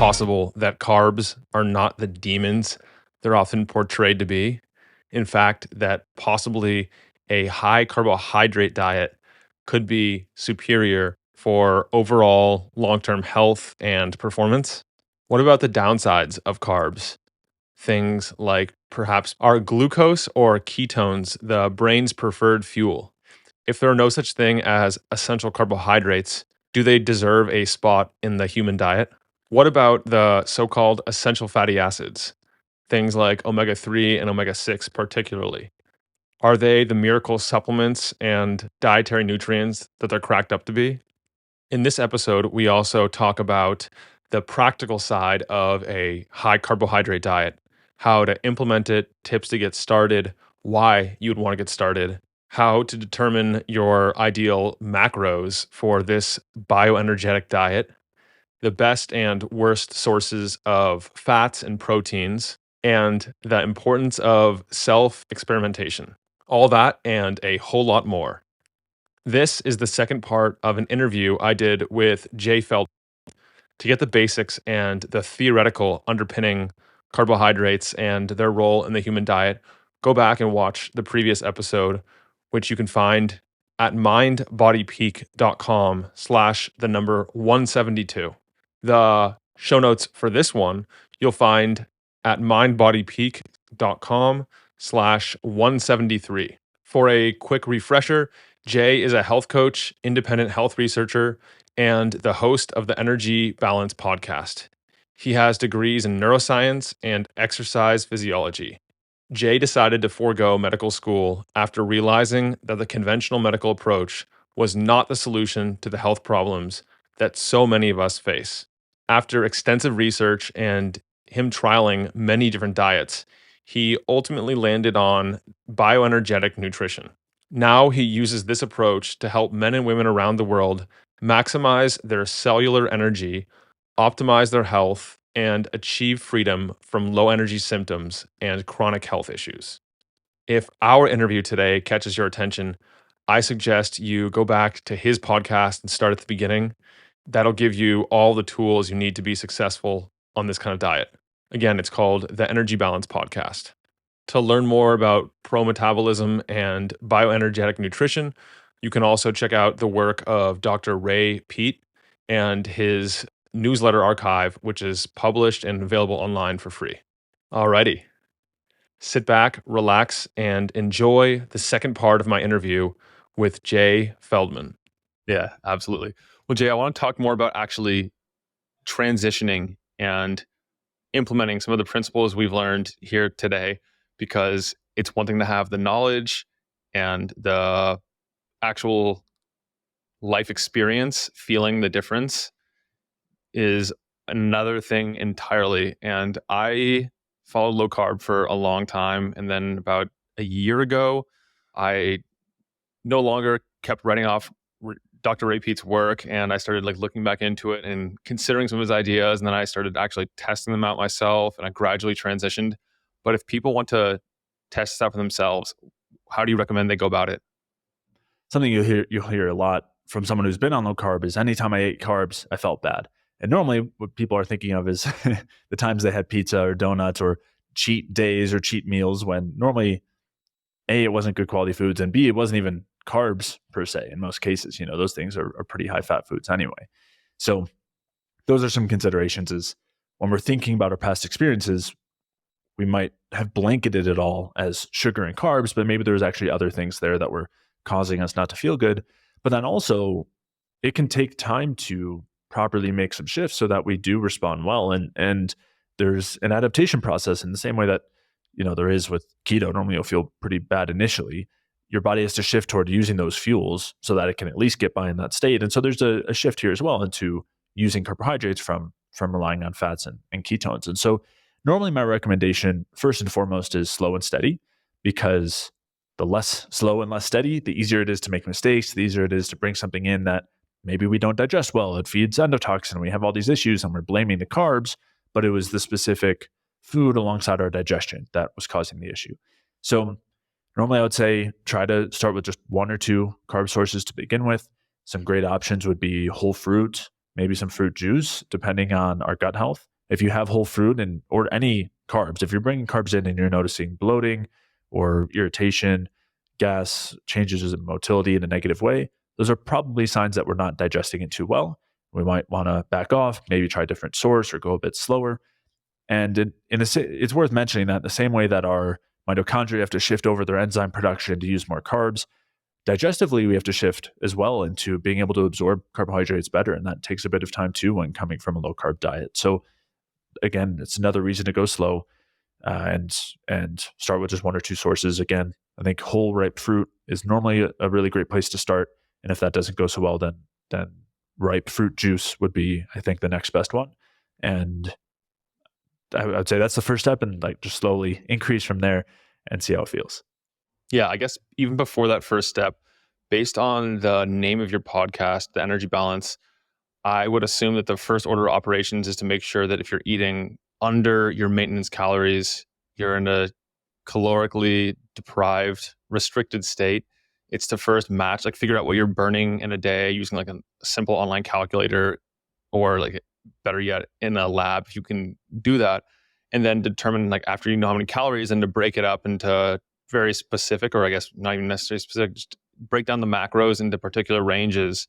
possible that carbs are not the demons they're often portrayed to be. In fact, that possibly a high carbohydrate diet could be superior for overall long term health and performance. What about the downsides of carbs? Things like perhaps are glucose or ketones the brain's preferred fuel? If there are no such thing as essential carbohydrates, do they deserve a spot in the human diet? What about the so called essential fatty acids? Things like omega-3 and omega-6, particularly. Are they the miracle supplements and dietary nutrients that they're cracked up to be? In this episode, we also talk about the practical side of a high carbohydrate diet, how to implement it, tips to get started, why you'd want to get started, how to determine your ideal macros for this bioenergetic diet, the best and worst sources of fats and proteins, and the importance of self experimentation. All that and a whole lot more. This is the second part of an interview I did with Jay Feldman to get the basics and the theoretical underpinning carbohydrates and their role in the human diet. Go back and watch the previous episode, which you can find at mindbodypeak.com/172. The show notes for this one, you'll find at mindbodypeak.com/173. For a quick refresher, Jay is a health coach, independent health researcher, and the host of the Energy Balance podcast. He has degrees in neuroscience and exercise physiology. Jay decided to forego medical school after realizing that the conventional medical approach was not the solution to the health problems that so many of us face. After extensive research and him trialing many different diets, he ultimately landed on bioenergetic nutrition. Now he uses this approach to help men and women around the world maximize their cellular energy, optimize their health, and achieve freedom from low energy symptoms and chronic health issues. If our interview today catches your attention, I suggest you go back to his podcast and start at the beginning. That'll give you all the tools you need to be successful on this kind of diet. Again, it's called the Energy Balance Podcast. To learn more about pro-metabolism and bioenergetic nutrition, you can also check out the work of Dr. Ray Peat and his newsletter archive, which is published and available online for free. Alrighty. Sit back, relax, and enjoy the second part of my interview with Jay Feldman. Yeah, absolutely. Well, Jay, I want to talk more about actually transitioning and implementing some of the principles we've learned here today, because it's one thing to have the knowledge and the actual life experience, feeling the difference is another thing entirely. And I followed low carb for a long time. And then about a year ago, I no longer kept writing off Dr. Ray Peat's work, and I started looking back into it and considering some of his ideas, and then I started actually testing them out myself, and I gradually transitioned. But if people want to test stuff for themselves, how do you recommend they go about it? Something you'll hear a lot from someone who's been on low carb is anytime I ate carbs, I felt bad. And normally what people are thinking of is the times they had pizza or donuts or cheat days or cheat meals, when normally A, it wasn't good quality foods, and B, it wasn't even carbs per se in most cases. Those things are pretty high fat foods anyway. So those are some considerations. Is when we're thinking about our past experiences, we might have blanketed it all as sugar and carbs, but maybe there's actually other things there that were causing us not to feel good. But then also it can take time to properly make some shifts so that we do respond well. And there's an adaptation process in the same way that, there is with keto. Normally you'll feel pretty bad initially. Your body has to shift toward using those fuels so that it can at least get by in that state. And so there's a shift here as well into using carbohydrates from relying on fats and ketones. And so normally my recommendation, first and foremost, is slow and steady, because the less slow and less steady, the easier it is to make mistakes, the easier it is to bring something in that maybe we don't digest well. It feeds endotoxin. We have all these issues and we're blaming the carbs, but it was the specific food alongside our digestion that was causing the issue. So normally I would say try to start with just one or two carb sources to begin with. Some great options would be whole fruit, maybe some fruit juice, depending on our gut health. If you have whole fruit or any carbs, if you're bringing carbs in and you're noticing bloating or irritation, gas, changes in motility in a negative way, those are probably signs that we're not digesting it too well. We might want to back off, maybe try a different source or go a bit slower. And it's worth mentioning that the same way that our mitochondria have to shift over their enzyme production to use more carbs, digestively, we have to shift as well into being able to absorb carbohydrates better. And that takes a bit of time too when coming from a low carb diet. So again, it's another reason to go slow and start with just one or two sources. Again, I think whole ripe fruit is normally a really great place to start. And if that doesn't go so well, then ripe fruit juice would be, I think, the next best one. And I'd say that's the first step, and like just slowly increase from there and see how it feels. Yeah, I guess even before that first step, based on the name of your podcast, The Energy Balance, I would assume that the first order of operations is to make sure that if you're eating under your maintenance calories, you're in a calorically deprived, restricted state. It's to first match, like figure out what you're burning in a day using like a simple online calculator, or like better yet, in a lab, if you can do that. And then determine, like after you know how many calories, and to break it up into very specific, or I guess not even necessarily specific, just break down the macros into particular ranges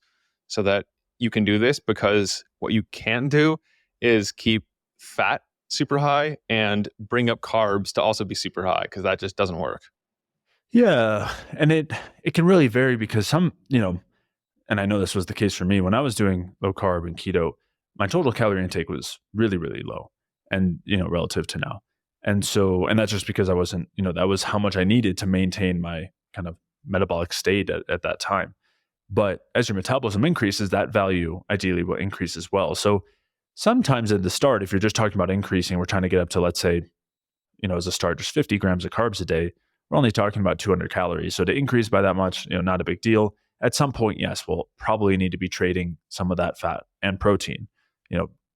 so that you can do this. Because what you can do is keep fat super high and bring up carbs to also be super high, because that just doesn't work. Yeah. And it can really vary because some, and I know this was the case for me when I was doing low carb and keto, my total calorie intake was really, really low and, relative to now. And so, and that's just because I wasn't, that was how much I needed to maintain my kind of metabolic state at that time. But as your metabolism increases, that value ideally will increase as well. So sometimes at the start, if you're just talking about increasing, we're trying to get up to, let's say, as a start, just 50 grams of carbs a day, we're only talking about 200 calories. So to increase by that much, not a big deal. At some point, yes, we'll probably need to be trading some of that fat and protein,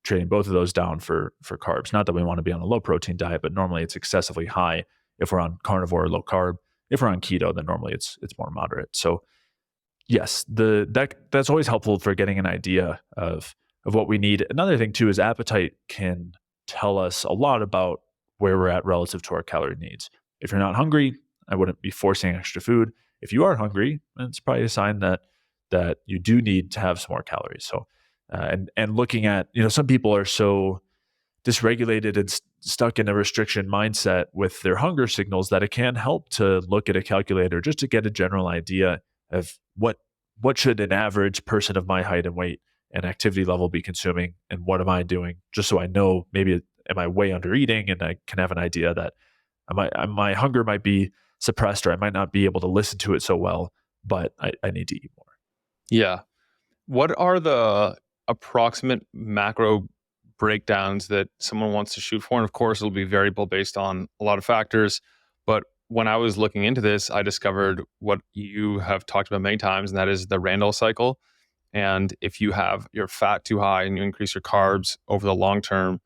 trading both of those down for carbs. Not that we want to be on a low protein diet, but normally it's excessively high if we're on carnivore or low carb. If we're on keto, then normally it's more moderate. So yes, that's always helpful for getting an idea of what we need. Another thing too is appetite can tell us a lot about where we're at relative to our calorie needs. If you're not hungry, I wouldn't be forcing extra food. If you are hungry, then it's probably a sign that you do need to have some more calories. So and looking at, some people are so dysregulated and stuck in a restriction mindset with their hunger signals that it can help to look at a calculator just to get a general idea of what should an average person of my height and weight and activity level be consuming, and what am I doing, just so I know maybe am I way under eating, and I can have an idea that my hunger might be suppressed, or I might not be able to listen to it so well, but I need to eat more. Yeah. What are the approximate macro breakdowns that someone wants to shoot for? And of course, it'll be variable based on a lot of factors. But when I was looking into this, I discovered what you have talked about many times, and that is the Randall cycle. And if you have your fat too high and you increase your carbs over the long term,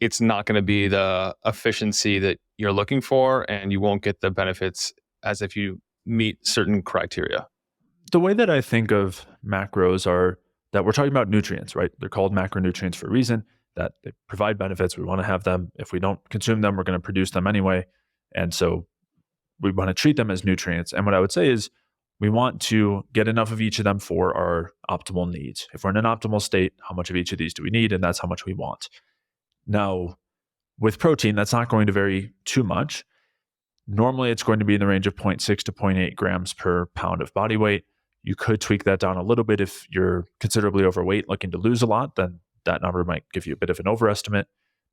it's not going to be the efficiency that you're looking for, and you won't get the benefits as if you meet certain criteria. The way that I think of macros are that we're talking about nutrients, right? They're called macronutrients for a reason, that they provide benefits. We want to have them. If we don't consume them, we're going to produce them anyway. And so we want to treat them as nutrients. And what I would say is we want to get enough of each of them for our optimal needs. If we're in an optimal state, how much of each of these do we need? And that's how much we want. Now, with protein, that's not going to vary too much. Normally, it's going to be in the range of 0.6 to 0.8 grams per pound of body weight. You could tweak that down a little bit if you're considerably overweight, looking to lose a lot, then that number might give you a bit of an overestimate.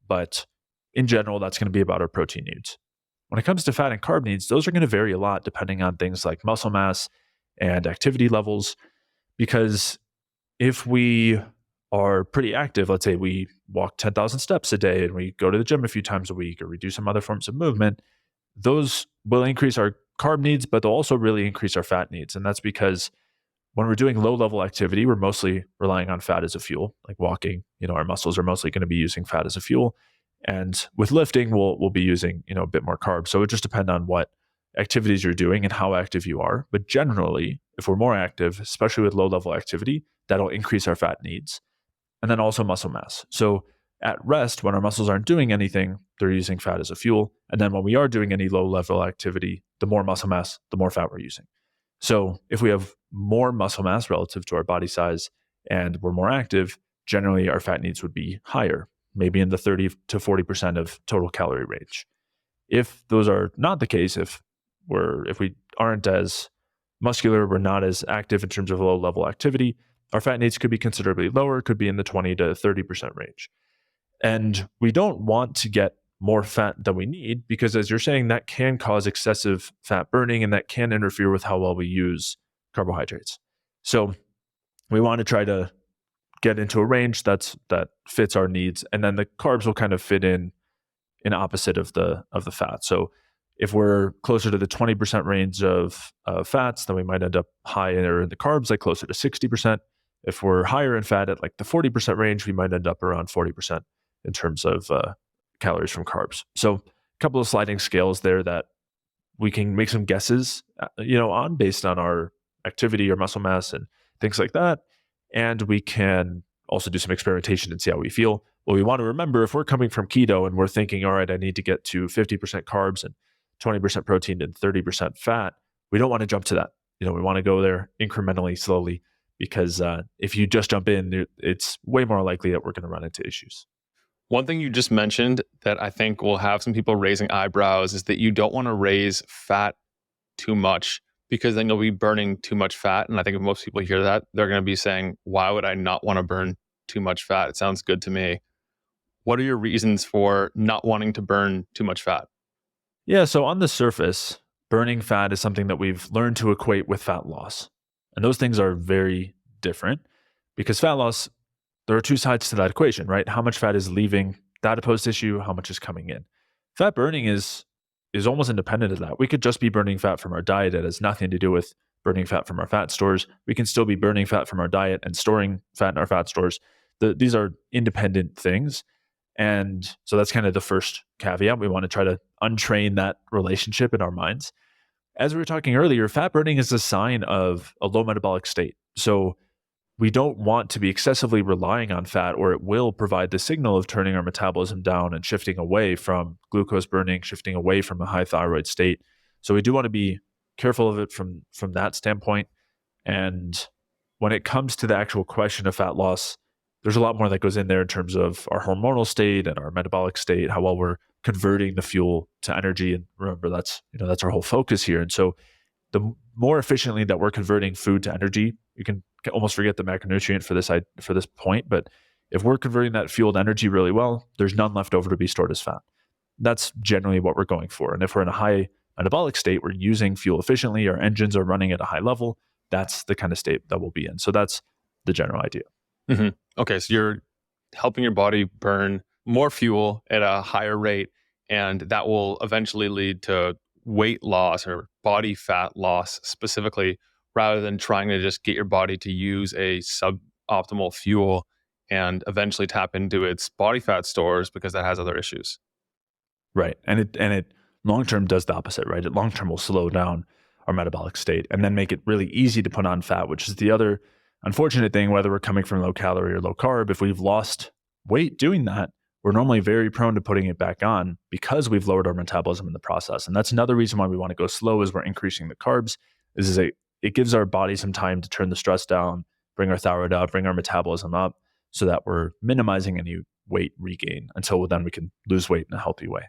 But in general, that's going to be about our protein needs. When it comes to fat and carb needs, those are going to vary a lot depending on things like muscle mass and activity levels. Because if we are pretty active, let's say we walk 10,000 steps a day and we go to the gym a few times a week, or we do some other forms of movement, those will increase our carb needs, but they'll also really increase our fat needs. And that's because when we're doing low level activity, we're mostly relying on fat as a fuel, like walking, our muscles are mostly going to be using fat as a fuel. And with lifting, we'll be using, a bit more carbs. So it just depends on what activities you're doing and how active you are. But generally, if we're more active, especially with low level activity, that'll increase our fat needs. And then also muscle mass. So At rest, when our muscles aren't doing anything, they're using fat as a fuel. And then when we are doing any low level activity, the more muscle mass, the more fat we're using. So if we have more muscle mass relative to our body size and we're more active, generally our fat needs would be higher, maybe in the 30 to 40% of total calorie range. If those are not the case, if we aren't as muscular, we're not as active in terms of low level activity, our fat needs could be considerably lower, could be in the 20 to 30% range. And we don't want to get more fat than we need because, as you're saying, that can cause excessive fat burning and that can interfere with how well we use carbohydrates. So we want to try to get into a range that fits our needs, and then the carbs will kind of fit in opposite of the fat. So if we're closer to the 20% range of fats, then we might end up higher in the carbs, like closer to 60%. If we're higher in fat at like the 40% range, we might end up around 40% in terms of calories from carbs. So a couple of sliding scales there that we can make some guesses, on based on our activity or muscle mass and things like that. And we can also do some experimentation and see how we feel. Well, we want to remember, if we're coming from keto and we're thinking, all right, I need to get to 50% carbs and 20% protein and 30% fat, we don't want to jump to that. We want to go there incrementally, slowly, because if you just jump in, it's way more likely that we're going to run into issues. One thing you just mentioned that I think will have some people raising eyebrows is that you don't want to raise fat too much, because then you'll be burning too much fat. And I think if most people hear that, they're going to be saying, why would I not want to burn too much fat? It sounds good to me. What are your reasons for not wanting to burn too much fat? Yeah, so on the surface, burning fat is something that we've learned to equate with fat loss. And those things are very different, because fat loss, there are two sides to that equation, right? How much fat is leaving the adipose tissue, how much is coming in. Fat burning is almost independent of that. We could just be burning fat from our diet. It has nothing to do with burning fat from our fat stores. We can still be burning fat from our diet and storing fat in our fat stores. These are independent things. And so that's kind of the first caveat. We want to try to untrain that relationship in our minds. As we were talking earlier, fat burning is a sign of a low metabolic state. So we don't want to be excessively relying on fat, or it will provide the signal of turning our metabolism down and shifting away from glucose burning, shifting away from a high thyroid state. So we do want to be careful of it from that standpoint. And when it comes to the actual question of fat loss, there's a lot more that goes in there in terms of our hormonal state and our metabolic state, how well we're converting the fuel to energy. And remember, that's our whole focus here. And so the more efficiently that we're converting food to energy, you can almost forget the macronutrient for this point. But if we're converting that fuel to energy really well, there's none left over to be stored as fat. That's generally what we're going for. And if we're in a high metabolic state, we're using fuel efficiently, our engines are running at a high level, that's the kind of state that we'll be in. So that's the general idea. Mm-hmm. Okay, so you're helping your body burn more fuel at a higher rate, and that will eventually lead to weight loss or body fat loss specifically, rather than trying to just get your body to use a suboptimal fuel and eventually tap into its body fat stores, because that has other issues. Right. And it long-term does the opposite, right? It long-term will slow down our metabolic state and then make it really easy to put on fat, which is the other unfortunate thing, whether we're coming from low calorie or low carb. If we've lost weight doing that, we're normally very prone to putting it back on because we've lowered our metabolism in the process. And that's another reason why we want to go slow, is we're increasing the carbs. It gives our body some time to turn the stress down, bring our thyroid up, bring our metabolism up, so that we're minimizing any weight regain until then we can lose weight in a healthy way.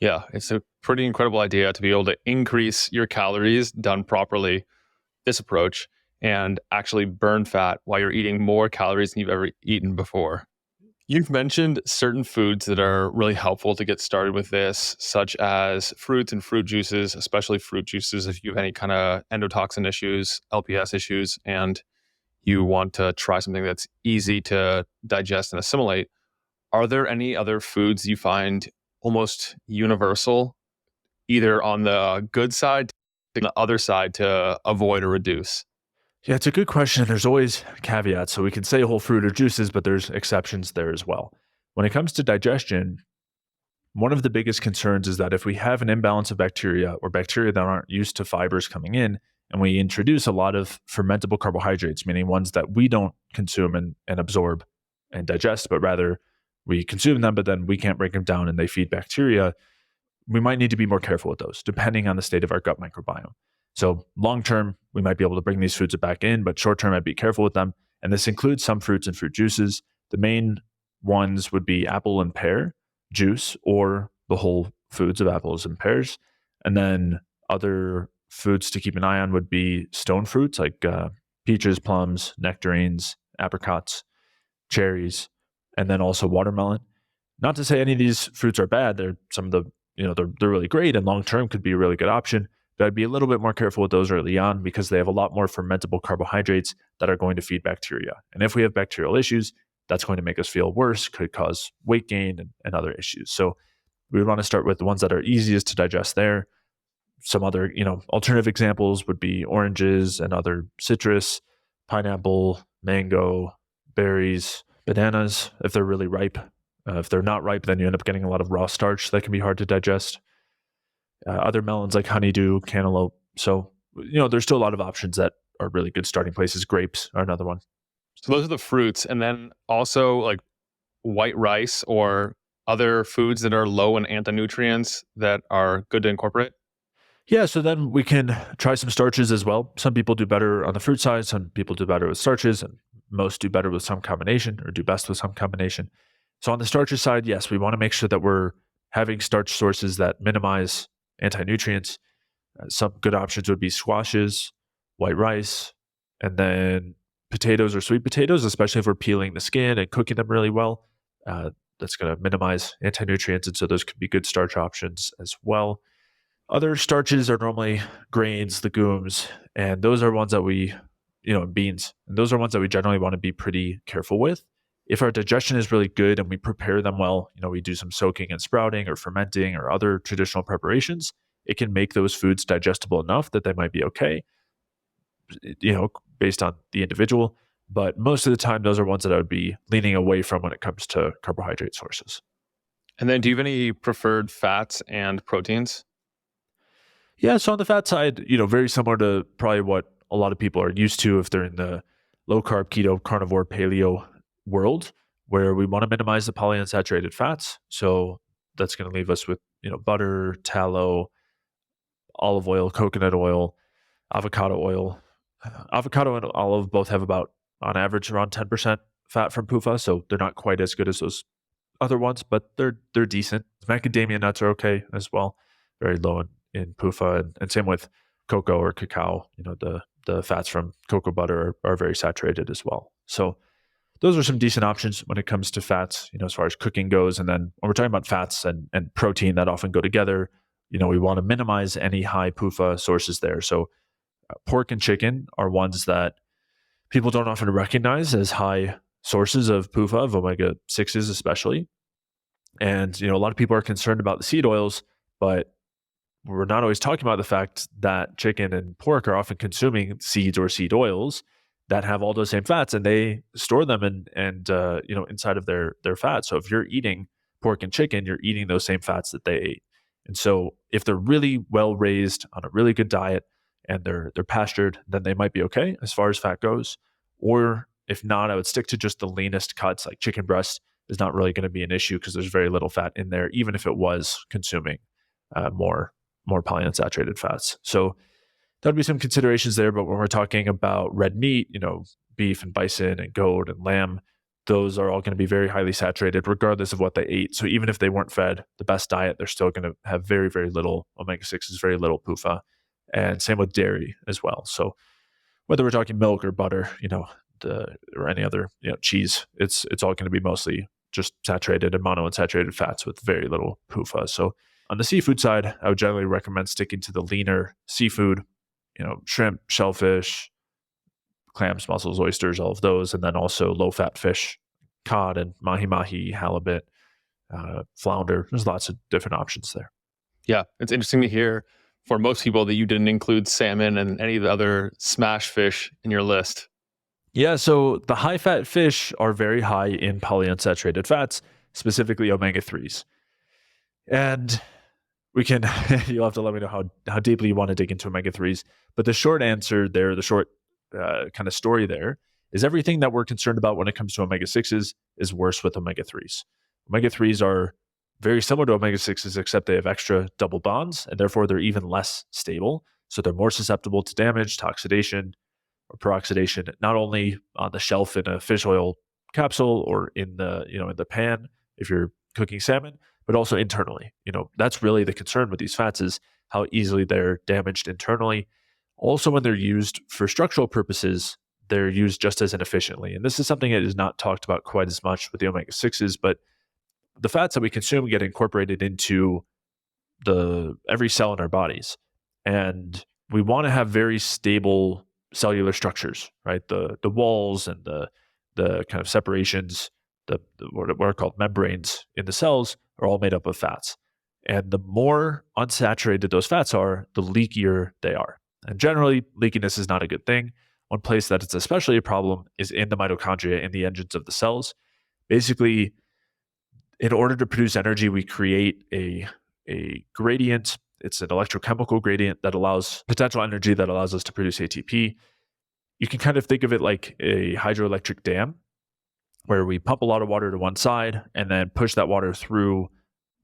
Yeah, it's a pretty incredible idea to be able to increase your calories done properly, this approach, and actually burn fat while you're eating more calories than you've ever eaten before. You've mentioned certain foods that are really helpful to get started with this, such as fruits and fruit juices, especially fruit juices if you have any kind of endotoxin issues, LPS issues, and you want to try something that's easy to digest and assimilate. Are there any other foods you find almost universal, either on the good side or the other side, to avoid or reduce? Yeah, it's a good question. There's always caveats. So we can say whole fruit or juices, but there's exceptions there as well. When it comes to digestion, one of the biggest concerns is that if we have an imbalance of bacteria, or bacteria that aren't used to fibers coming in, and we introduce a lot of fermentable carbohydrates, meaning ones that we don't consume and absorb and digest, but rather we consume them, but then we can't break them down and they feed bacteria, we might need to be more careful with those, depending on the state of our gut microbiome. So long term, we might be able to bring these foods back in, but short term, I'd be careful with them. And this includes some fruits and fruit juices. The main ones would be apple and pear juice, or the whole foods of apples and pears. And then other foods to keep an eye on would be stone fruits like peaches, plums, nectarines, apricots, cherries, and then also watermelon. Not to say any of these fruits are bad. They're some of the, they're really great and long term could be a really good option. But I'd be a little bit more careful with those early on because they have a lot more fermentable carbohydrates that are going to feed bacteria. And if we have bacterial issues, that's going to make us feel worse, could cause weight gain and other issues. So we would want to start with the ones that are easiest to digest there. Some other, alternative examples would be oranges and other citrus, pineapple, mango, berries, bananas, if they're really ripe. If they're not ripe, then you end up getting a lot of raw starch that can be hard to digest. Other melons like honeydew, cantaloupe. So, there's still a lot of options that are really good starting places. Grapes are another one. So those are the fruits. And then also like white rice or other foods that are low in anti-nutrients that are good to incorporate. Yeah, so then we can try some starches as well. Some people do better on the fruit side. Some people do better with starches, and most do better with some combination or do best with some combination. So on the starches side, yes, we want to make sure that we're having starch sources that minimize anti-nutrients. Some good options would be squashes, white rice, and then potatoes or sweet potatoes, especially if we're peeling the skin and cooking them really well. That's going to minimize anti-nutrients, and so those could be good starch options as well. Other starches are normally grains, legumes, and those are ones that we, beans, and those are ones that we generally want to be pretty careful with. If our digestion is really good and we prepare them well, we do some soaking and sprouting or fermenting or other traditional preparations, it can make those foods digestible enough that they might be okay, based on the individual. But most of the time, those are ones that I would be leaning away from when it comes to carbohydrate sources. And then do you have any preferred fats and proteins? Yeah, so on the fat side, very similar to probably what a lot of people are used to if they're in the low carb, keto, carnivore, paleo world, where we want to minimize the polyunsaturated fats. So that's going to leave us with, butter, tallow, olive oil, coconut oil, avocado oil. Avocado and olive both have about, on average, around 10% fat from PUFA, so they're not quite as good as those other ones, but they're decent. Macadamia nuts are okay as well, very low in PUFA, and same with cocoa or cacao. The fats from cocoa butter are very saturated as well. So those are some decent options when it comes to fats, as far as cooking goes. And then when we're talking about fats and protein that often go together, we want to minimize any high PUFA sources there. So pork and chicken are ones that people don't often recognize as high sources of PUFA, of omega-6s especially. And, a lot of people are concerned about the seed oils, but we're not always talking about the fact that chicken and pork are often consuming seeds or seed oils that have all those same fats, and they store them and inside of their fat. So if you're eating pork and chicken, you're eating those same fats that they ate. And so if they're really well raised on a really good diet and they're pastured, then they might be okay as far as fat goes. Or if not, I would stick to just the leanest cuts, like chicken breast is not really going to be an issue because there's very little fat in there, even if it was consuming more polyunsaturated fats. So that would be some considerations there. But when we're talking about red meat, beef and bison and goat and lamb, those are all going to be very highly saturated regardless of what they ate. So even if they weren't fed the best diet, they're still going to have very, very little omega-6s, very little PUFA. And same with dairy as well. So whether we're talking milk or butter, or any other, cheese, it's all going to be mostly just saturated and monounsaturated fats with very little PUFA. So on the seafood side, I would generally recommend sticking to the leaner seafood, shrimp, shellfish, clams, mussels, oysters, all of those, and then also low-fat fish, cod and mahi-mahi, halibut, flounder. There's lots of different options there. Yeah, it's interesting to hear for most people that you didn't include salmon and any of the other smash fish in your list. Yeah, so the high-fat fish are very high in polyunsaturated fats, specifically omega-3s. And you'll have to let me know how deeply you want to dig into omega-3s. But the short answer there, the short kind of story there, is everything that we're concerned about when it comes to omega-6s is worse with omega-3s. Omega-3s are very similar to omega-6s, except they have extra double bonds, and therefore they're even less stable. So they're more susceptible to damage, to oxidation, or peroxidation, not only on the shelf in a fish oil capsule or in the pan if you're cooking salmon, but also internally. That's really the concern with these fats, is how easily they're damaged internally. Also, when they're used for structural purposes, they're used just as inefficiently. And this is something that is not talked about quite as much with the omega-6s, but the fats that we consume get incorporated into every cell in our bodies. And we want to have very stable cellular structures, right? The walls and the kind of separations, what are called membranes in the cells, are all made up of fats. And the more unsaturated those fats are, the leakier they are. And generally, leakiness is not a good thing. One place that it's especially a problem is in the mitochondria, in the engines of the cells. Basically, in order to produce energy, we create a gradient. It's an electrochemical gradient that allows potential energy that allows us to produce ATP. You can kind of think of it like a hydroelectric dam, where we pump a lot of water to one side and then push that water through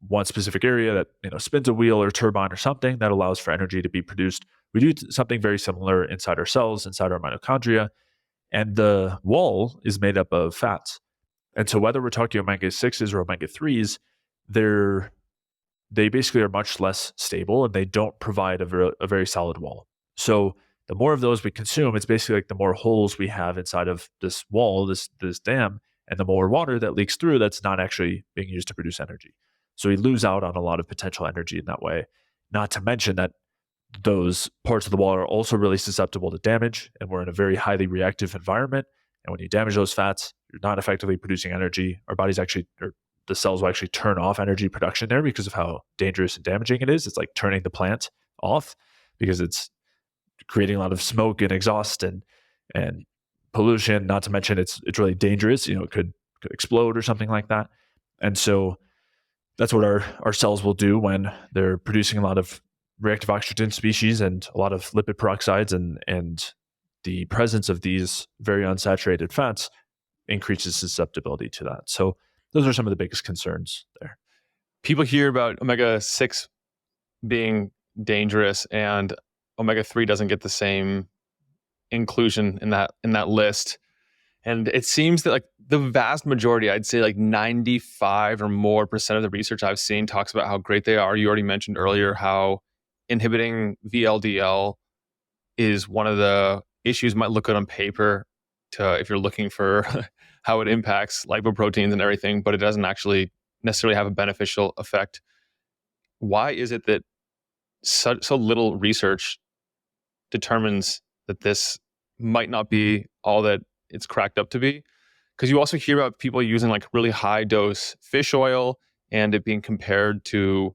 one specific area that spins a wheel or turbine or something that allows for energy to be produced. We do something very similar inside our cells, inside our mitochondria, and the wall is made up of fats. And so whether we're talking omega-6s or omega-3s, they basically are much less stable, and they don't provide a very solid wall. So the more of those we consume, it's basically like the more holes we have inside of this wall, this dam, and the more water that leaks through that's not actually being used to produce energy. So we lose out on a lot of potential energy in that way. Not to mention that those parts of the wall are also really susceptible to damage, and we're in a very highly reactive environment. And when you damage those fats, you're not effectively producing energy. Our bodies actually, or the cells will actually turn off energy production there because of how dangerous and damaging it is. It's like turning the plant off because it's creating a lot of smoke and exhaust and pollution. Not to mention it's really dangerous. It could explode or something like that. And so that's what our cells will do when they're producing a lot of reactive oxygen species and a lot of lipid peroxides, and the presence of these very unsaturated fats increases susceptibility to that. So those are some of the biggest concerns there. People hear about omega-6 being dangerous, and omega-3 doesn't get the same inclusion in that list. And it seems that like the vast majority, I'd say like 95 or more % of the research I've seen talks about how great they are. You already mentioned earlier how inhibiting VLDL is one of the issues. Might look good on paper if you're looking for how it impacts lipoproteins and everything, but it doesn't actually necessarily have a beneficial effect. Why is it that so little research determines that this might not be all that it's cracked up to be? Because you also hear about people using like really high dose fish oil and it being compared to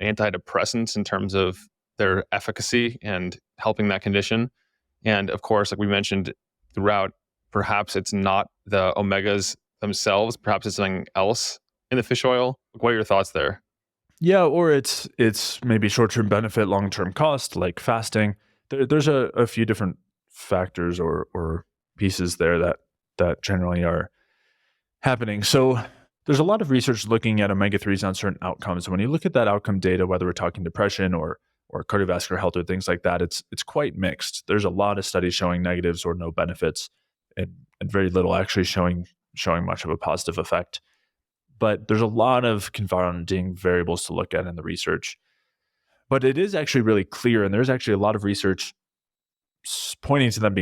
antidepressants in terms of their efficacy and helping that condition. And of course, like we mentioned throughout, perhaps it's not the omegas themselves, perhaps it's something else in the fish oil. What are your thoughts there? Yeah, or it's maybe short-term benefit, long-term cost, like fasting. There's a few different factors or pieces there that generally are happening. So there's a lot of research looking at omega-3s on certain outcomes. When you look at that outcome data, whether we're talking depression or cardiovascular health or things like that, it's quite mixed. There's a lot of studies showing negatives or no benefits, and very little actually showing much of a positive effect. But there's a lot of confounding variables to look at in the research. But it is actually really clear, and there's actually a lot of research pointing to them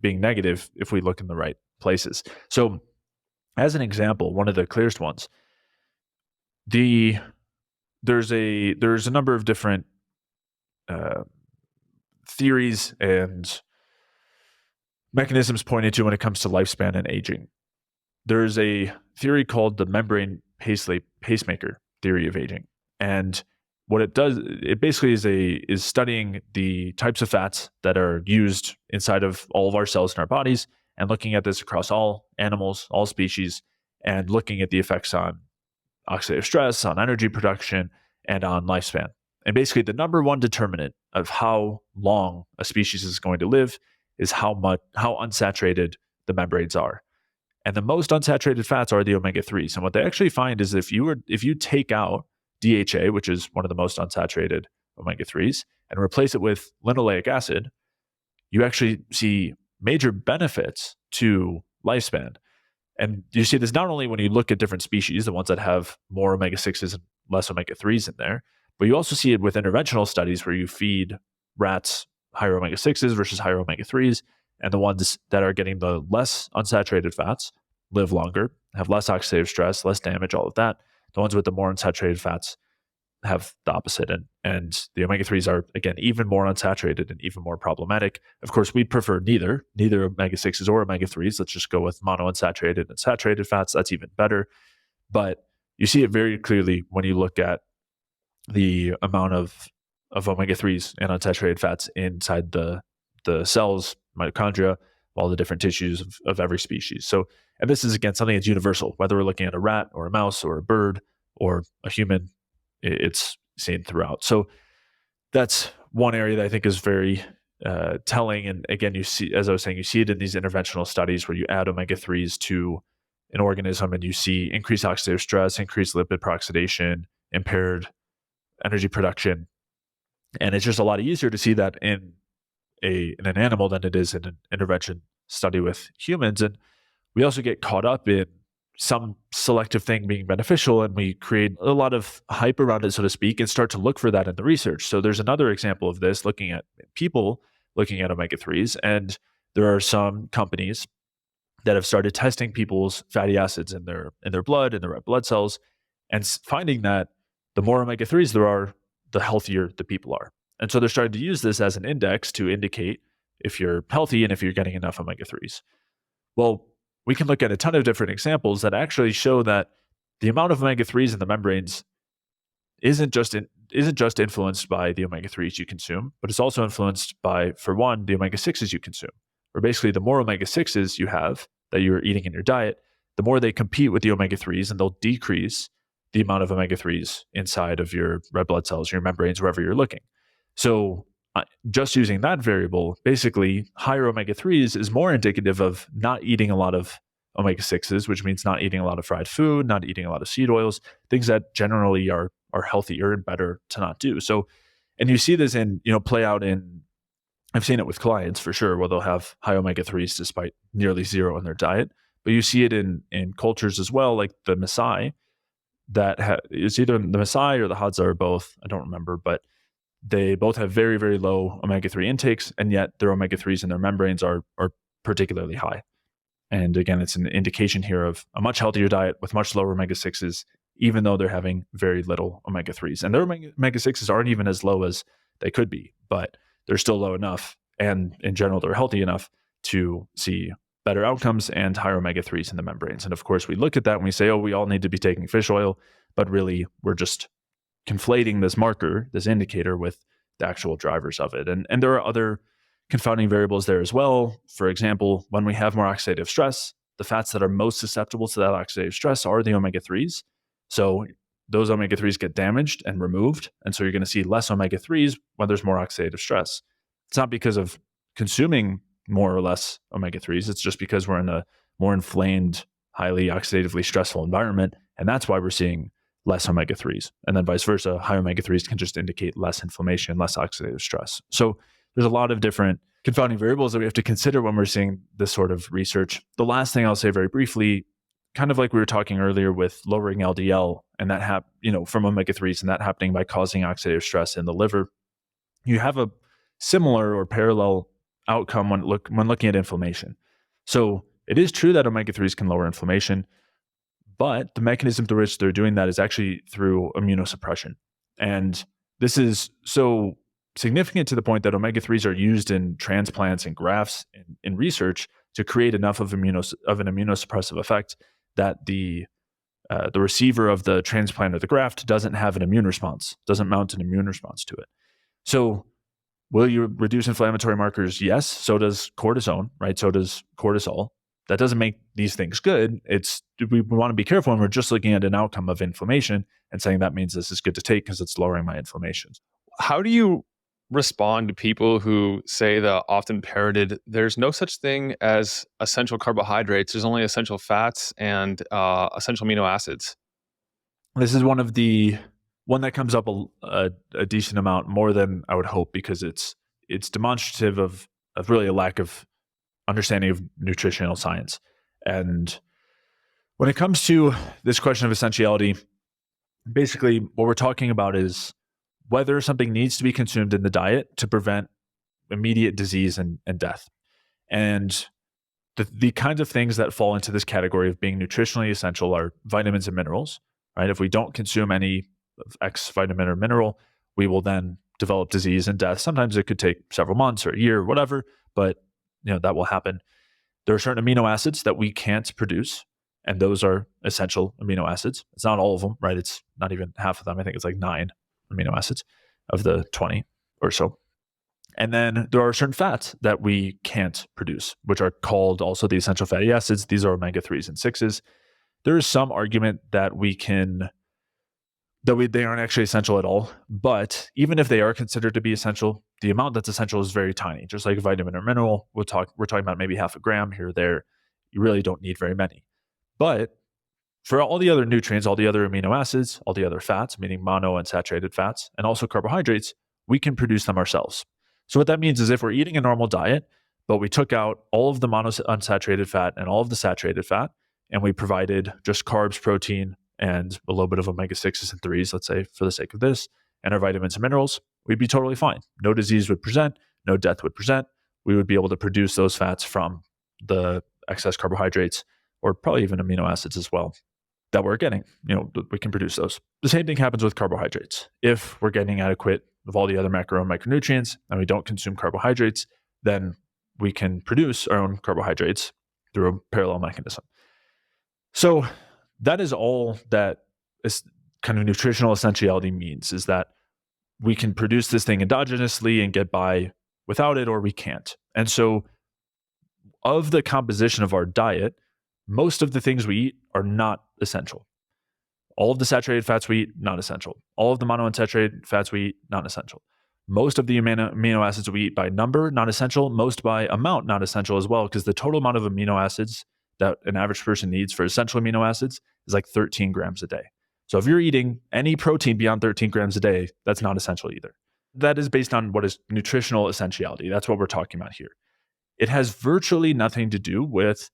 being negative if we look in the right places. So as an example, one of the clearest ones, there's a number of different theories and mechanisms pointed to when it comes to lifespan and aging. There's a theory called the membrane pacemaker theory of aging. And what it does, it basically is studying the types of fats that are used inside of all of our cells in our bodies and looking at this across all animals, all species, and looking at the effects on oxidative stress, on energy production, and on lifespan. And basically the number one determinant of how long a species is going to live is how unsaturated the membranes are. And the most unsaturated fats are the omega-3s. And what they actually find is if you take out DHA, which is one of the most unsaturated omega-3s, and replace it with linoleic acid, you actually see major benefits to lifespan. And you see this not only when you look at different species, the ones that have more omega-6s and less omega-3s in there, but you also see it with interventional studies where you feed rats higher omega-6s versus higher omega-3s, and the ones that are getting the less unsaturated fats live longer, have less oxidative stress, less damage, all of that. The ones with the more unsaturated fats have the opposite. And the omega-3s are, again, even more unsaturated and even more problematic. Of course, we prefer neither omega-6s or omega-3s. Let's just go with monounsaturated and saturated fats. That's even better. But you see it very clearly when you look at the amount of omega-3s and unsaturated fats inside the cells, mitochondria, all the different tissues of every species. So, and this is, again, something that's universal, whether we're looking at a rat or a mouse or a bird or a human, it's seen throughout. So that's one area that I think is very telling. And again, you see, as I was saying, you see it in these interventional studies where you add omega-3s to an organism and you see increased oxidative stress, increased lipid peroxidation, impaired energy production. And it's just a lot easier to see that in an animal than it is in an intervention study with humans. And we also get caught up in some selective thing being beneficial, and we create a lot of hype around it, so to speak, and start to look for that in the research. So there's another example of this, looking at people looking at omega-3s, and there are some companies that have started testing people's fatty acids in their blood, in their red blood cells, and finding that the more omega-3s there are, the healthier the people are. And so they're starting to use this as an index to indicate if you're healthy and if you're getting enough omega-3s. Well, we can look at a ton of different examples that actually show that the amount of omega-3s in the membranes isn't just influenced by the omega-3s you consume, but it's also influenced by, for one, the omega-6s you consume. Or basically, the more omega-6s you have that you're eating in your diet, the more they compete with the omega-3s, and they'll decrease the amount of omega-3s inside of your red blood cells, your membranes, wherever you're looking. So just using that variable, basically higher omega-3s is more indicative of not eating a lot of omega-6s, which means not eating a lot of fried food, not eating a lot of seed oils, things that generally are healthier and better to not do. So, and you see this play out in, I've seen it with clients for sure, where they'll have high omega-3s despite nearly zero in their diet. But you see it in cultures as well, like the Maasai, it's either the Maasai or the Hadza or both, I don't remember, but they both have very, very low omega-3 intakes, and yet their omega-3s in their membranes are particularly high. And again, it's an indication here of a much healthier diet with much lower omega-6s, even though they're having very little omega-3s. And their omega-6s aren't even as low as they could be, but they're still low enough. And in general, they're healthy enough to see better outcomes and higher omega-3s in the membranes. And of course, we look at that and we say, oh, we all need to be taking fish oil, but really we're just conflating this marker, this indicator, with the actual drivers of it. And there are other confounding variables there as well. For example, when we have more oxidative stress, the fats that are most susceptible to that oxidative stress are the omega-3s. So those omega-3s get damaged and removed. And so you're going to see less omega-3s when there's more oxidative stress. It's not because of consuming more or less omega-3s. It's just because we're in a more inflamed, highly oxidatively stressful environment. And that's why we're seeing less omega-3s. And then vice versa, high omega-3s can just indicate less inflammation, less oxidative stress. So there's a lot of different confounding variables that we have to consider when we're seeing this sort of research. The last thing I'll say very briefly, kind of like we were talking earlier with lowering LDL and that from omega-3s and that happening by causing oxidative stress in the liver, you have a similar or parallel outcome when looking at inflammation. So it is true that omega-3s can lower inflammation, but the mechanism through which they're doing that is actually through immunosuppression. And this is so significant to the point that omega-3s are used in transplants and grafts in research to create enough of an immunosuppressive effect that the receiver of the transplant or the graft doesn't have an immune response, doesn't mount an immune response to it. So will you reduce inflammatory markers? Yes. So does cortisone, right? So does cortisol. That doesn't make these things good. We want to be careful when we're just looking at an outcome of inflammation and saying that means this is good to take because it's lowering my inflammation. How do you respond to people who say the often parroted, there's no such thing as essential carbohydrates, there's only essential fats and essential amino acids? This is one that comes up a decent amount, more than I would hope, because it's demonstrative of really a lack of understanding of nutritional science. And when it comes to this question of essentiality, basically what we're talking about is whether something needs to be consumed in the diet to prevent immediate disease and death. And the kinds of things that fall into this category of being nutritionally essential are vitamins and minerals, right? If we don't consume any of X vitamin or mineral, we will then develop disease and death. Sometimes it could take several months or a year, whatever, but that will happen. There are certain amino acids that we can't produce, and those are essential amino acids. It's not all of them, right? It's not even half of them. I think it's like 9 amino acids of the 20 or so. And then there are certain fats that we can't produce, which are called also the essential fatty acids. These are omega-3s and 6s. There is some argument that they aren't actually essential at all. But even if they are considered to be essential, the amount that's essential is very tiny. Just like a vitamin or mineral, we're talking about maybe half a gram here or there. You really don't need very many. But for all the other nutrients, all the other amino acids, all the other fats, meaning mono and saturated fats, and also carbohydrates, we can produce them ourselves. So what that means is if we're eating a normal diet, but we took out all of the monounsaturated fat and all of the saturated fat, and we provided just carbs, protein, and a little bit of omega-6s and 3s, let's say, for the sake of this, and our vitamins and minerals, we'd be totally fine. No disease would present, no death would present. We would be able to produce those fats from the excess carbohydrates, or probably even amino acids as well, that we're getting. We can produce those. The same thing happens with carbohydrates. If we're getting adequate of all the other macro and micronutrients and we don't consume carbohydrates, then we can produce our own carbohydrates through a parallel mechanism. So that is all that is kind of nutritional essentiality means, is that we can produce this thing endogenously and get by without it, or we can't. And so of the composition of our diet, most of the things we eat are not essential. All of the saturated fats we eat, not essential. All of the monounsaturated fats we eat, not essential. Most of the amino acids we eat by number, not essential. Most by amount, not essential as well, because the total amount of amino acids that an average person needs for essential amino acids is like 13 grams a day. So if you're eating any protein beyond 13 grams a day, that's not essential either. That is based on what is nutritional essentiality. That's what we're talking about here. It has virtually nothing to do with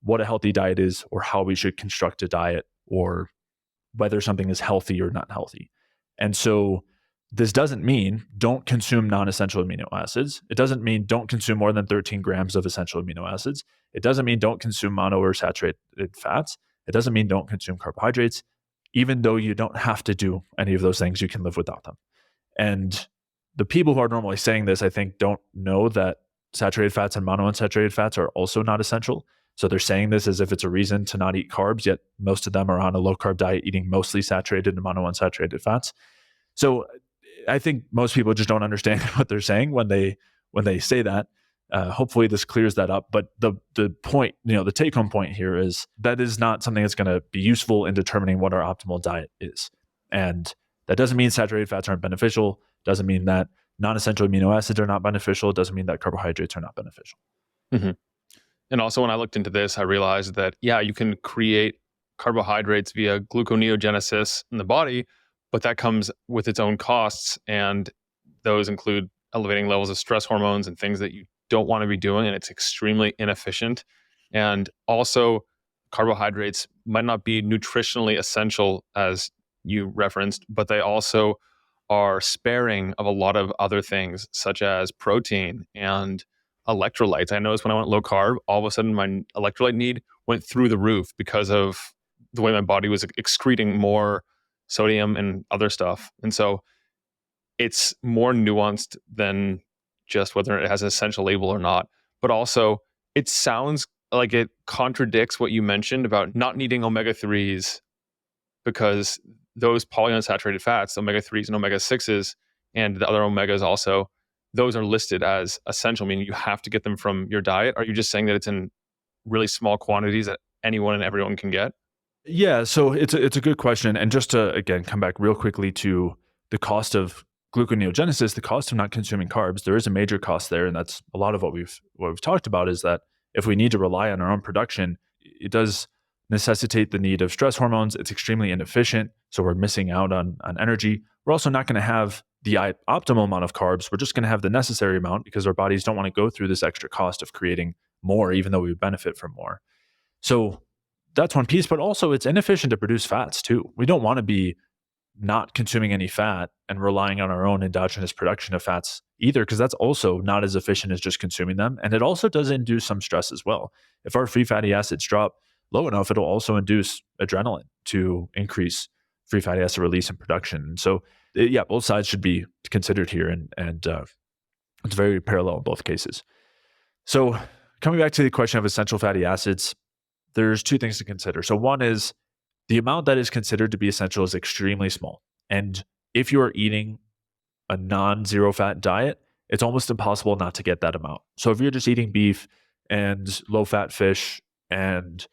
what a healthy diet is, or how we should construct a diet, or whether something is healthy or not healthy. And so this doesn't mean don't consume non-essential amino acids. It doesn't mean don't consume more than 13 grams of essential amino acids. It doesn't mean don't consume mono or saturated fats. It doesn't mean don't consume carbohydrates. Even though you don't have to do any of those things, you can live without them. And the people who are normally saying this, I think, don't know that saturated fats and monounsaturated fats are also not essential. So they're saying this as if it's a reason to not eat carbs, yet most of them are on a low-carb diet eating mostly saturated and monounsaturated fats. So I think most people just don't understand what they're saying when they say that. Hopefully this clears that up. But the point, the take-home point here is that is not something that's going to be useful in determining what our optimal diet is. And that doesn't mean saturated fats aren't beneficial. Doesn't mean that non-essential amino acids are not beneficial. It doesn't mean that carbohydrates are not beneficial. Mm-hmm. And also when I looked into this, I realized that, you can create carbohydrates via gluconeogenesis in the body, but that comes with its own costs. And those include elevating levels of stress hormones and things that you don't want to be doing. And it's extremely inefficient. And also carbohydrates might not be nutritionally essential as you referenced, but they also are sparing of a lot of other things, such as protein and electrolytes. I noticed when I went low carb, all of a sudden my electrolyte need went through the roof because of the way my body was excreting more sodium and other stuff. And so it's more nuanced than just whether it has an essential label or not. But also it sounds like it contradicts what you mentioned about not needing omega-3s, because those polyunsaturated fats, omega-3s and omega-6s, and the other omegas also, those are listed as essential, meaning you have to get them from your diet. Are you just saying that it's in really small quantities that anyone and everyone can get? Yeah, so it's a good question. And just to, again, come back real quickly to the cost of gluconeogenesis, the cost of not consuming carbs, there is a major cost there. And that's a lot of what we've talked about, is that if we need to rely on our own production, it does necessitate the need of stress hormones. It's extremely inefficient. So we're missing out on energy. We're also not going to have the optimal amount of carbs. We're just going to have the necessary amount because our bodies don't want to go through this extra cost of creating more, even though we would benefit from more. So that's one piece, but also it's inefficient to produce fats too. We don't want to be not consuming any fat and relying on our own endogenous production of fats either, because that's also not as efficient as just consuming them. And it also does induce some stress as well. If our free fatty acids drop low enough, it'll also induce adrenaline to increase free fatty acid release and production. And so, yeah, both sides should be considered here. And it's very parallel in both cases. So coming back to the question of essential fatty acids, there's two things to consider. So one is the amount that is considered to be essential is extremely small. And if you are eating a non-zero fat diet, it's almost impossible not to get that amount. So if you're just eating beef and low-fat fish and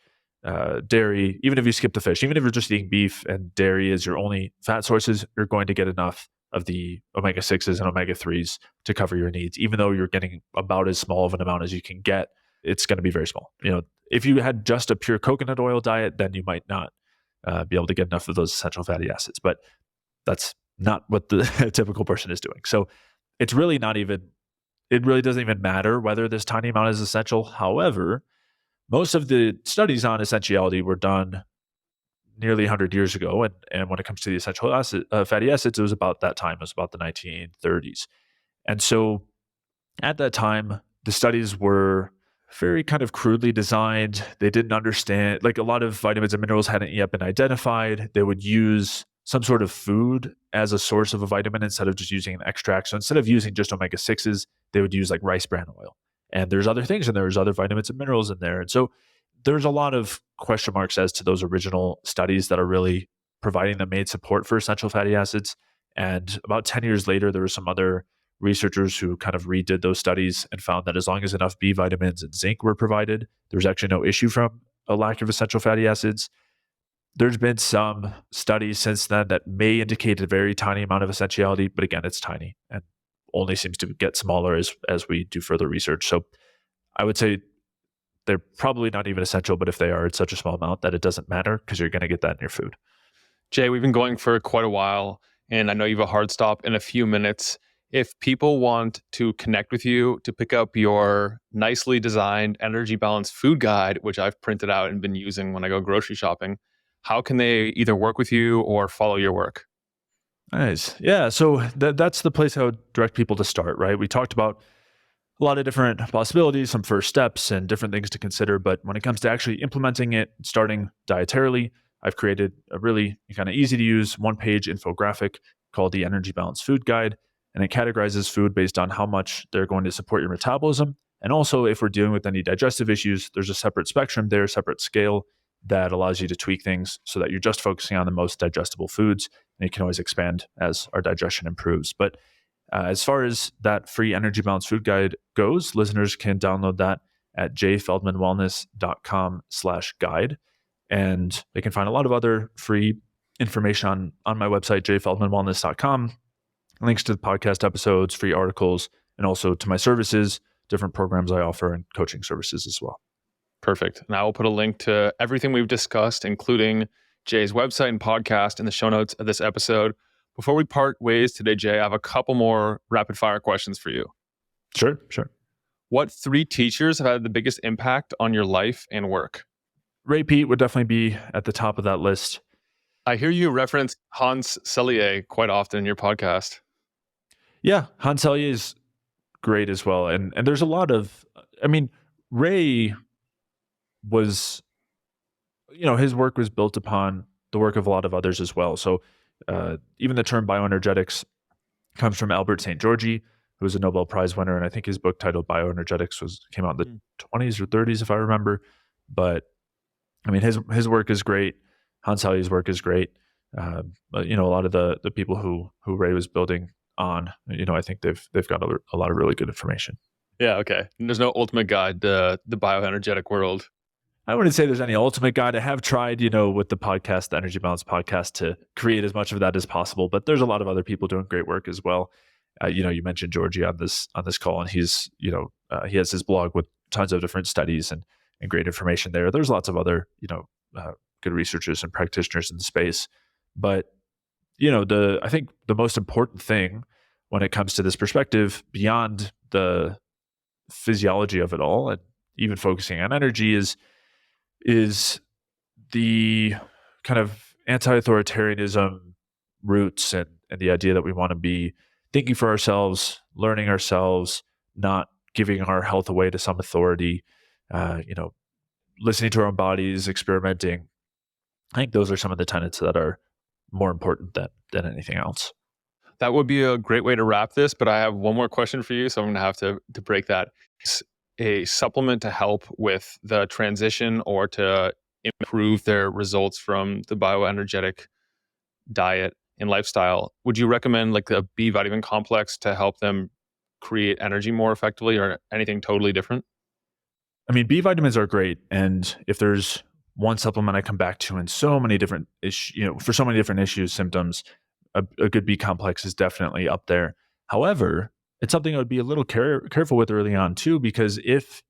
dairy, even if you skip the fish, even if you're just eating beef and dairy as your only fat sources, you're going to get enough of the omega-6s and omega-3s to cover your needs. Even though you're getting about as small of an amount as you can get, it's going to be very small. If you had just a pure coconut oil diet, then you might not be able to get enough of those essential fatty acids. But that's not what the typical person is doing. So it really doesn't even matter whether this tiny amount is essential. However, most of the studies on essentiality were done nearly 100 years ago. And when it comes to the essential fatty acids, it was about that time. It was about the 1930s. And so at that time, the studies were very kind of crudely designed. They didn't understand, like a lot of vitamins and minerals hadn't yet been identified. They would use some sort of food as a source of a vitamin instead of just using an extract. So instead of using just omega-6s, they would use like rice bran oil. And there's other things in there. There's other vitamins and minerals in there. And so there's a lot of question marks as to those original studies that are really providing the main support for essential fatty acids. And about 10 years later, there were some other researchers who kind of redid those studies and found that as long as enough B vitamins and zinc were provided, there was actually no issue from a lack of essential fatty acids. There's been some studies since then that may indicate a very tiny amount of essentiality, but again, it's tiny and only seems to get smaller as we do further research. So I would say they're probably not even essential, but if they are, it's such a small amount that it doesn't matter because you're going to get that in your food. Jay, we've been going for quite a while, and I know you have a hard stop in a few minutes. If people want to connect with you to pick up your nicely designed energy balanced food guide, which I've printed out and been using when I go grocery shopping, how can they either work with you or follow your work? Nice. Yeah. So that's the place I would direct people to start, right? We talked about a lot of different possibilities, some first steps and different things to consider. But when it comes to actually implementing it, starting dietarily, I've created a really kind of easy to use one-page infographic called the Energy Balanced Food Guide. And it categorizes food based on how much they're going to support your metabolism. And also, if we're dealing with any digestive issues, there's a separate spectrum there, separate scale that allows you to tweak things so that you're just focusing on the most digestible foods. And you can always expand as our digestion improves. But as far as that free Energy Balanced Food Guide goes, listeners can download that at jfeldmanwellness.com/guide. And they can find a lot of other free information on my website, jfeldmanwellness.com. Links to the podcast episodes, free articles, and also to my services, different programs I offer, and coaching services as well. Perfect. And I will put a link to everything we've discussed, including Jay's website and podcast in the show notes of this episode. Before we part ways today, Jay, I have a couple more rapid fire questions for you. Sure. What 3 teachers have had the biggest impact on your life and work? Ray Peat would definitely be at the top of that list. I hear you reference Hans Selye quite often in your podcast. Yeah, Hans Selye is great as well. And there's a lot of, Ray was, his work was built upon the work of a lot of others as well. So even the term bioenergetics comes from Albert St. Georgi, who was a Nobel Prize winner. And I think his book titled Bioenergetics came out in the 20s or 30s, if I remember. But his work is great. Hans Selye's work is great. But a lot of the people who Ray was building on, I think they've got a lot of really good information. Yeah, okay. And there's no ultimate guide to the bioenergetic world. I wouldn't say there's any ultimate guide. I have tried, with the podcast, the Energy Balance podcast, to create as much of that as possible. But there's a lot of other people doing great work as well. You mentioned Georgie on this call, and he's, he has his blog with tons of different studies and great information there. There's lots of other, good researchers and practitioners in the space. But, I think the most important thing when it comes to this perspective, beyond the physiology of it all, and even focusing on energy, is the kind of anti-authoritarianism roots and the idea that we want to be thinking for ourselves, learning ourselves, not giving our health away to some authority, listening to our own bodies, experimenting. I think those are some of the tenets that are more important than anything else. That would be a great way to wrap this, but I have one more question for you, so I'm going to have to break that. It's a supplement to help with the transition or to improve their results from the bioenergetic diet and lifestyle. Would you recommend like a B vitamin complex to help them create energy more effectively, or anything totally different? I mean, B vitamins are great. And if there's one supplement I come back to in so many different issues, for so many different issues, symptoms, a good B complex is definitely up there. However, it's something I would be a little careful with early on too, because if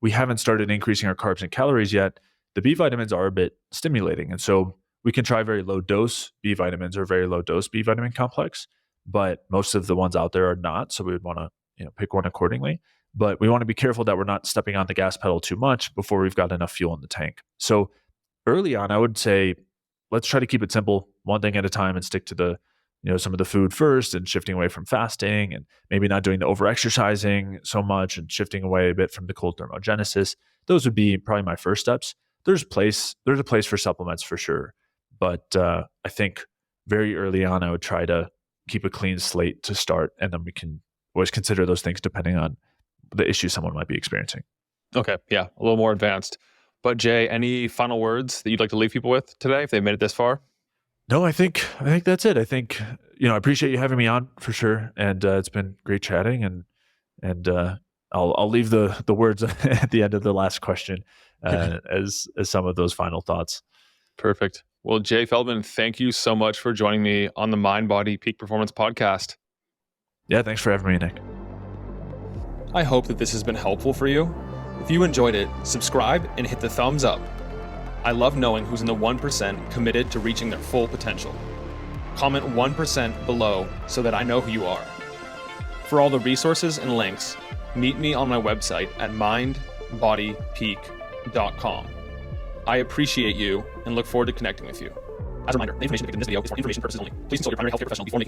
we haven't started increasing our carbs and calories yet, the B vitamins are a bit stimulating. And so we can try very low dose B vitamins or very low dose B vitamin complex, but most of the ones out there are not. So we would want to pick one accordingly. But we want to be careful that we're not stepping on the gas pedal too much before we've got enough fuel in the tank. So early on, I would say, let's try to keep it simple, one thing at a time, and stick to the, some of the food first, and shifting away from fasting, and maybe not doing the over-exercising so much, and shifting away a bit from the cold thermogenesis. Those would be probably my first steps. There's a place for supplements for sure. But I think very early on, I would try to keep a clean slate to start, and then we can always consider those things depending on the issue someone might be experiencing. Okay. Yeah. A little more advanced. But Jay, any final words that you'd like to leave people with today if they've made it this far? No, I think that's it. I think, I appreciate you having me on for sure. And it's been great chatting, and I'll leave the words at the end of the last question as some of those final thoughts. Perfect. Well, Jay Feldman, thank you so much for joining me on the Mind Body Peak Performance podcast. Yeah, thanks for having me, Nick. I hope that this has been helpful for you. If you enjoyed it, subscribe and hit the thumbs up. I love knowing who's in the 1% committed to reaching their full potential. Comment 1% below so that I know who you are. For all the resources and links, meet me on my website at mindbodypeak.com. I appreciate you and look forward to connecting with you. As a reminder, the information depicted in this video is for information purposes only. Please consult your primary healthcare professional before making